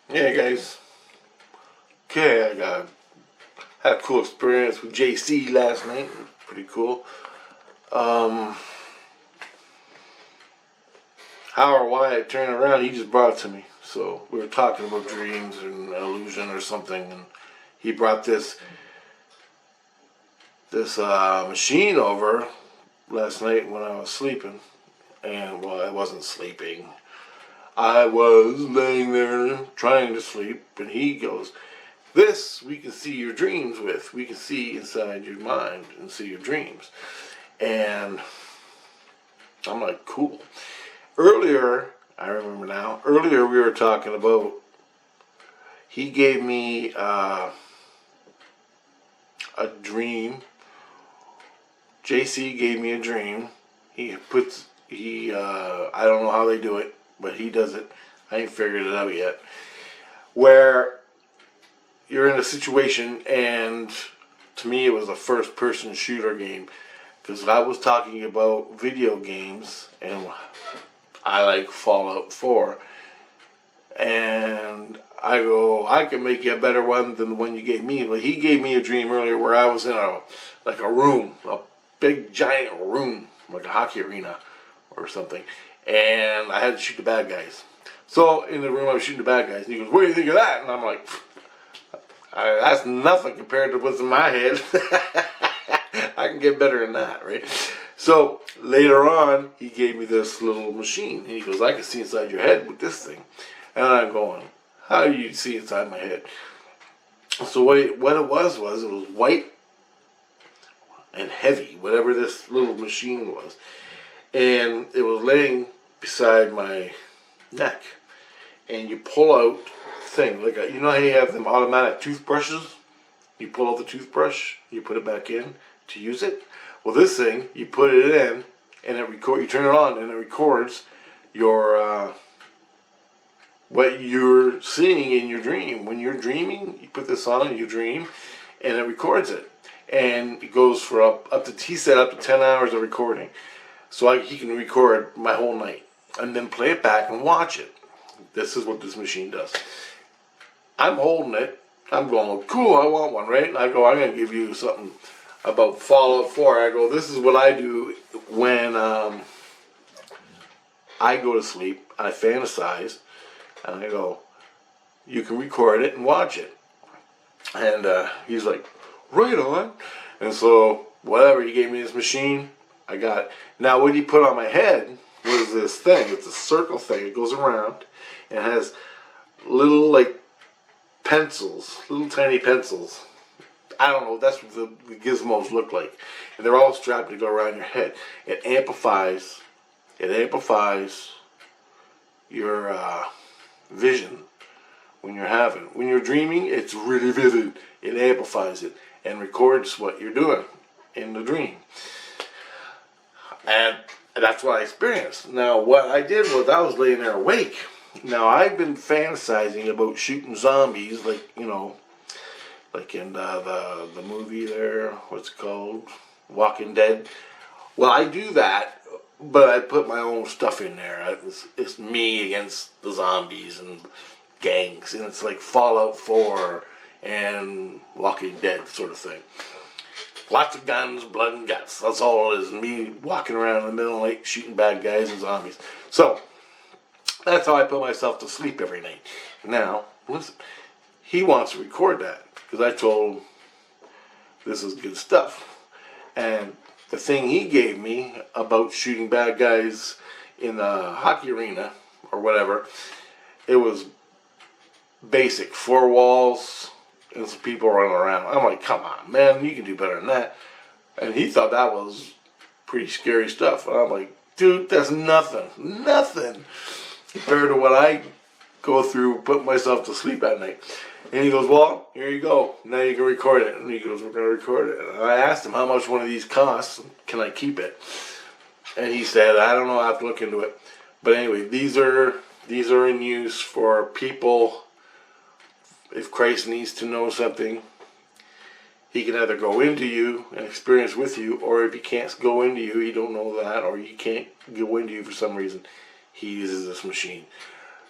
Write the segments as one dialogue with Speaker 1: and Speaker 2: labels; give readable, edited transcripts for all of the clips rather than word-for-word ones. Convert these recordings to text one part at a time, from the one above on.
Speaker 1: Yeah, guys. Okay, had a cool experience with JC last night. Pretty cool. Um, how or why it turned around, he just brought it to me. So we were talking about dreams and illusion or something, and he brought this machine over last night when I was sleeping. And well, I wasn't sleeping. I was laying there trying to sleep, and he goes, "This we can see your dreams with. We can see inside your mind and see your dreams." And I'm like, cool. Earlier, I remember now, earlier we were talking about, he gave me a dream. JC gave me a dream. I don't know how they do it, but he does it. I ain't figured it out yet. Where you're in a situation, and to me it was a first person shooter game. Because I was talking about video games, and I like Fallout 4. And I go, I can make you a better one than the one you gave me. But he gave me a dream earlier where I was in a room, a big giant room, like a hockey arena or something. And I had to shoot the bad guys. So in the room I was shooting the bad guys. And he goes, "What do you think of that?" And I'm like, that's nothing compared to what's in my head. I can get better than that, right? So later on, he gave me this little machine. And he goes, "I can see inside your head with this thing." And I'm going, "How do you see inside my head?" So what it was white and heavy, whatever this little machine was. And it was laying beside my neck. And you pull out thing, you know how you have them automatic toothbrushes? You pull out the toothbrush, you put it back in to use it. Well, this thing, you put it in, and you turn it on, and it records your what you're seeing in your dream. When you're dreaming, you put this on and you dream, and it records it. And it goes for up to, he said, up to 10 hours of recording. So he can record my whole night, and then play it back and watch it. This is what this machine does. I'm holding it. I'm going, cool, I want one, right? And I go, I'm going to give you something about Fallout 4. I go, this is what I do when I go to sleep. I fantasize. And I go, you can record it and watch it. And he's like, right on. And so, whatever, he gave me this machine. I got it. Now, what he put on my head was this thing. It's a circle thing. It goes around and has little, pencils, little tiny pencils. I don't know, that's what the gizmos look like. And they're all strapped to go around your head. It amplifies your vision when you're dreaming. It's really vivid. It amplifies it and records what you're doing in the dream. And that's what I experienced. Now, what I did was I was laying there awake. Now, I've been fantasizing about shooting zombies, like in the movie there, what's it called? Walking Dead. Well, I do that, but I put my own stuff in there. It's me against the zombies and gangs, and it's like Fallout 4 and Walking Dead sort of thing. Lots of guns, blood, and guts. That's all it is. Me walking around in the middle of the night shooting bad guys and zombies. So, that's how I put myself to sleep every night. Now, listen, he wants to record that because I told him this is good stuff. And the thing he gave me about shooting bad guys in the hockey arena or whatever, it was basic. 4 walls and some people running around. I'm like, come on, man, you can do better than that. And he thought that was pretty scary stuff. And I'm like, dude, that's nothing compared to what I go through putting myself to sleep at night. And he goes, well, here you go. Now you can record it. And he goes, we're going to record it. And I asked him how much one of these costs. Can I keep it? And he said, I don't know. I have to look into it. But anyway, these are in use for people. If Christ needs to know something, he can either go into you and experience with you, or if he can't go into you, he don't know that, or he can't go into you for some reason, he uses this machine.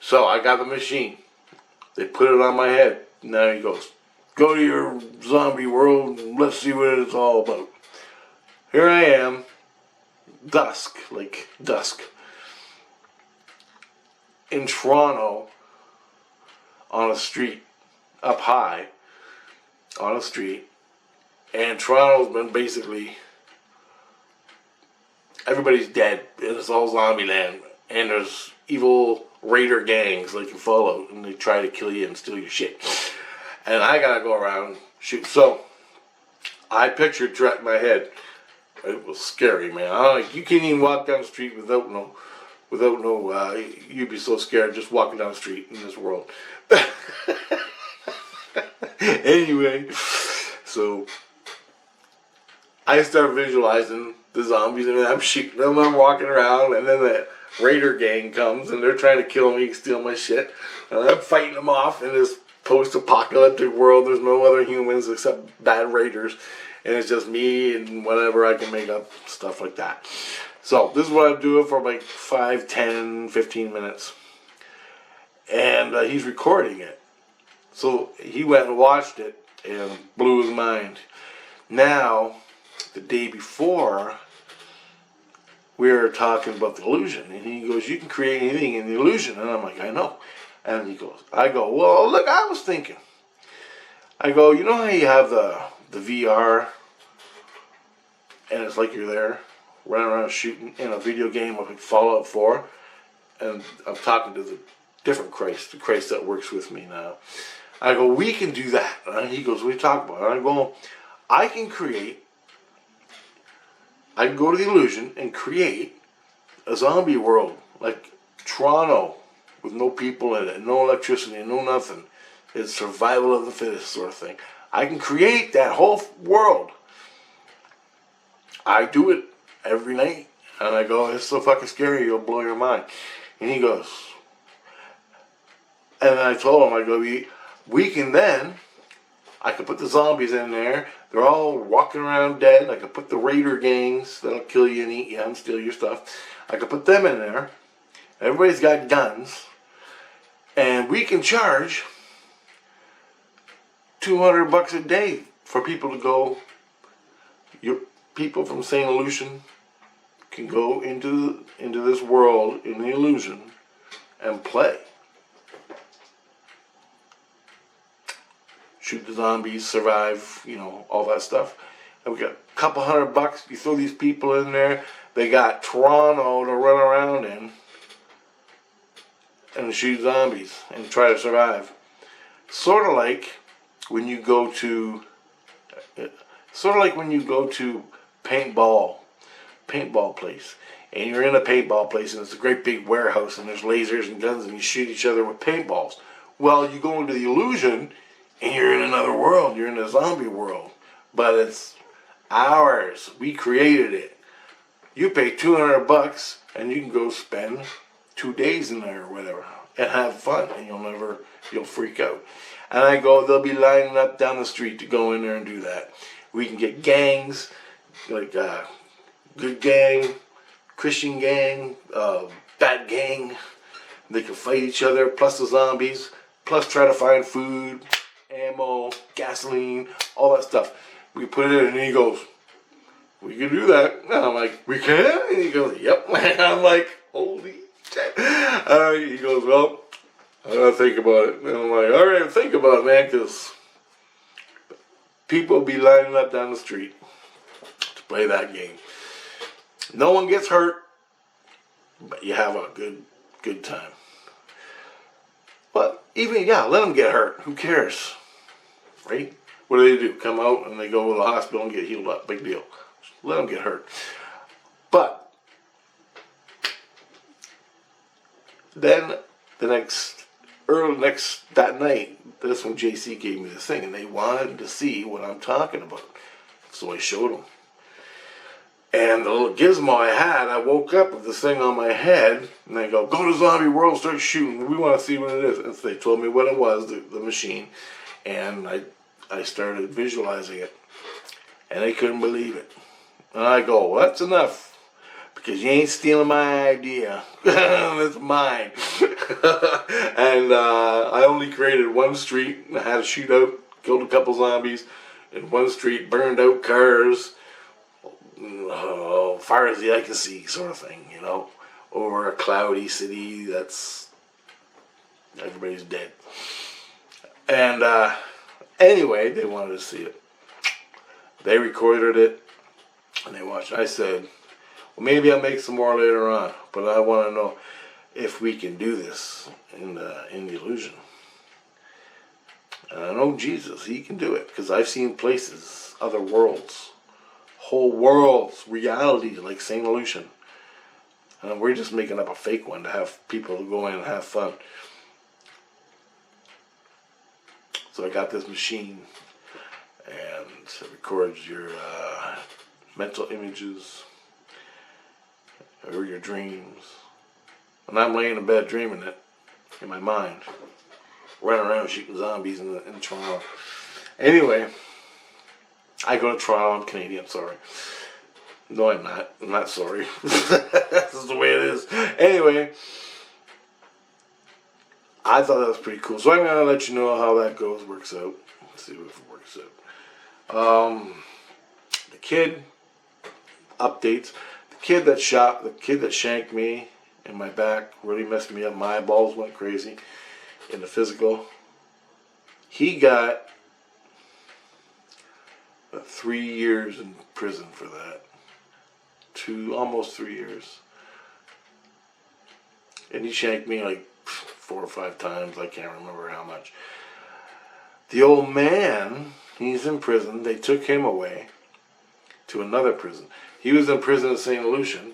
Speaker 1: So I got the machine. They put it on my head. Now he goes, go to your zombie world and let's see what it's all about. Here I am, dusk, in Toronto, on a street, up high, on a street, and Toronto's been basically, everybody's dead, and it's all zombie land, and there's evil raider gangs that you follow, and they try to kill you and steal your shit. And I gotta go around shoot. So I pictured Trek in my head. It was scary, man. You can't even walk down the street without no. You'd be so scared just walking down the street in this world. Anyway, so I start visualizing the zombies, and I'm shooting them. I'm walking around, and then the raider gang comes, and they're trying to kill me, steal my shit, and I'm fighting them off in this post-apocalyptic world. There's no other humans except bad raiders, and it's just me and whatever I can make up, stuff like that. So this is what I'm doing for like 5, 10, 15 minutes, and he's recording it. So he went and watched it and blew his mind. Now, the day before, we were talking about the illusion, and he goes, you can create anything in the illusion. And I'm like, I know. And he goes, I go, well, look, I was thinking. I go, you know how you have the VR, and it's like you're there, running around shooting in a video game like Fallout 4, and I'm talking to the different Christ, the Christ that works with me now. I go, we can do that. And he goes, what are you talking about? And I go, I can go to the illusion and create a zombie world, like Toronto, with no people in it, no electricity, no nothing. It's survival of the fittest sort of thing. I can create that whole world. I do it every night. And I go, it's so fucking scary, it'll blow your mind. And he goes, and I told him, I go, we can then, I could put the zombies in there. They're all walking around dead. I could put the raider gangs that'll kill you and eat you and steal your stuff. I could put them in there. Everybody's got guns. And we can charge $200 a day for people to go. People from St. Lucian can go into this world in the illusion and play. Shoot the zombies, survive, you know, all that stuff. And we got a couple $100. You throw these people in there. They got Toronto to run around in and shoot zombies and try to survive. Sort of like when you go to paintball place, and you're in a paintball place, and it's a great big warehouse, and there's lasers and guns, and you shoot each other with paintballs. Well, you go into the illusion, and you're in another world. You're in a zombie world, but it's ours. We created it. You pay $200, and you can go spend 2 days in there or whatever, and have fun, and you'll freak out. And I go, they'll be lining up down the street to go in there and do that. We can get gangs, like good gang, Christian gang, bad gang. They can fight each other, plus the zombies, plus try to find food, ammo, gasoline, all that stuff. We put it in, and he goes, we can do that. And I'm like, we can? And he goes, yep. And I'm like, holy shit. He goes, well, I gotta think about it. And I'm like, all right, think about it, man, because people be lining up down the street to play that game. No one gets hurt, but you have a good time. But even, let them get hurt. Who cares? Right? What do? Come out and they go to the hospital and get healed up. Big deal. Let them get hurt. But then that night, that's when JC gave me this thing, and they wanted to see what I'm talking about. So I showed them. And the little gizmo I had, I woke up with this thing on my head, and they go to Zombie World, start shooting. We want to see what it is. And so they told me what it was, the machine, and I started visualizing it, and they couldn't believe it. And I go, well, that's enough, because you ain't stealing my idea. It's mine. And I only created one street. I had a shootout, killed a couple zombies in one street, burned out cars, far as the eye can see, sort of thing, you know, over a cloudy city that's everybody's dead. And anyway, they wanted to see it. They recorded it and they watched it. I said, well, maybe I'll make some more later on, but I want to know if we can do this in the illusion. And I know Jesus, he can do it, because I've seen places, other worlds, whole worlds, realities like same illusion. And we're just making up a fake one to have people go in and have fun. So I got this machine, and it records your mental images or your dreams. And I'm laying in bed dreaming it in my mind, running around shooting zombies in Toronto. Anyway, I go to Toronto. I'm Canadian, sorry. No, I'm not. I'm not sorry. This is the way it is. Anyway, I thought that was pretty cool. So I'm going to let you know how that goes, works out. Let's see if it works out. The kid updates. The kid that shanked me in my back, really messed me up. My eyeballs went crazy in the physical. He got 3 years in prison for that. Almost 3 years. And he shanked me like 4 or 5 times. I can't remember how much. The old man, he's in prison. They took him away to another prison. He was in prison at St. Lucian.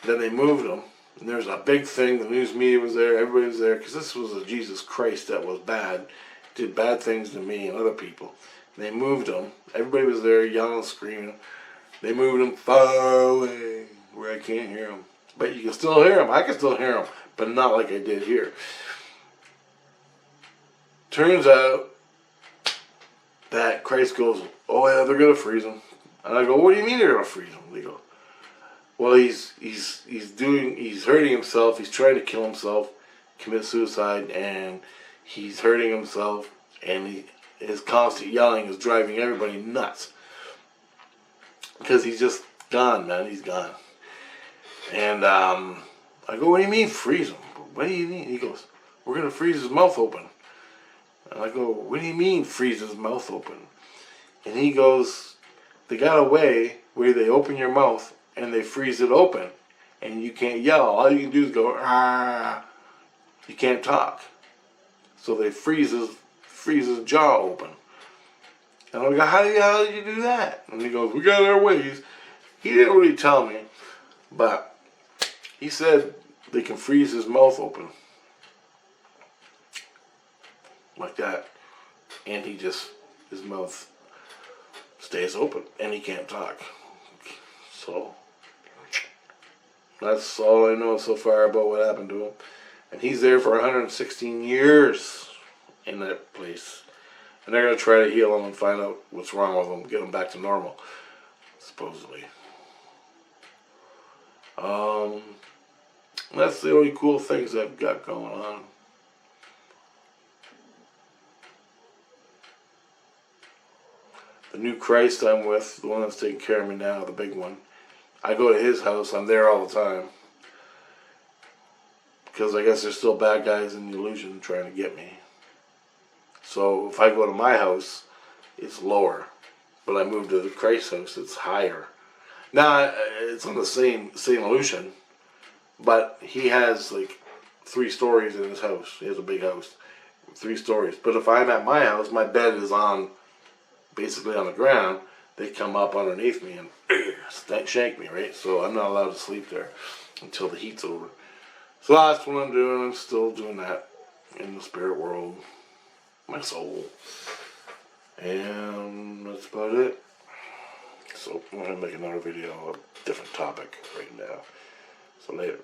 Speaker 1: Then they moved him. And there's a big thing. The news media was there. Everybody was there. Because this was a Jesus Christ that was bad. Did bad things to me and other people. And they moved him. Everybody was there yelling, screaming. They moved him far away where I can't hear him. But you can still hear him. I can still hear him. But not like I did here. Turns out that Christ goes, oh yeah, they're going to freeze him. And I go, what do you mean they're going to freeze him? They go, well, he's hurting himself. He's trying to kill himself, commit suicide, and he's hurting himself. And his constant yelling is driving everybody nuts. Because he's just gone, man. He's gone. And I go, what do you mean freeze him? What do you mean? He goes, we're going to freeze his mouth open. And I go, what do you mean freeze his mouth open? And he goes, they got a way where they open your mouth and they freeze it open. And you can't yell. All you can do is go, ah. You can't talk. So they freeze his jaw open. And I go, how did you do that? And he goes, we got our ways. He didn't really tell me, but he said they can freeze his mouth open. Like that. And his mouth stays open and he can't talk. So that's all I know so far about what happened to him. And he's there for 116 years in that place. And they're going to try to heal him and find out what's wrong with him, get him back to normal, supposedly. That's the only cool things I've got going on. The new Christ I'm with, the one that's taking care of me now, the big one, I go to his house, I'm there all the time. Because I guess there's still bad guys in the illusion trying to get me. So if I go to my house, it's lower. But I move to the Christ house, it's higher. Now, it's on the same illusion. But he has like 3 stories in his house. He has a big house. 3 stories. But if I'm at my house, my bed is basically on the ground. They come up underneath me and shank me, right? So I'm not allowed to sleep there until the heat's over. So that's what I'm doing. I'm still doing that in the spirit world. My soul. And that's about it. So I'm going to make another video on a different topic right now. So later.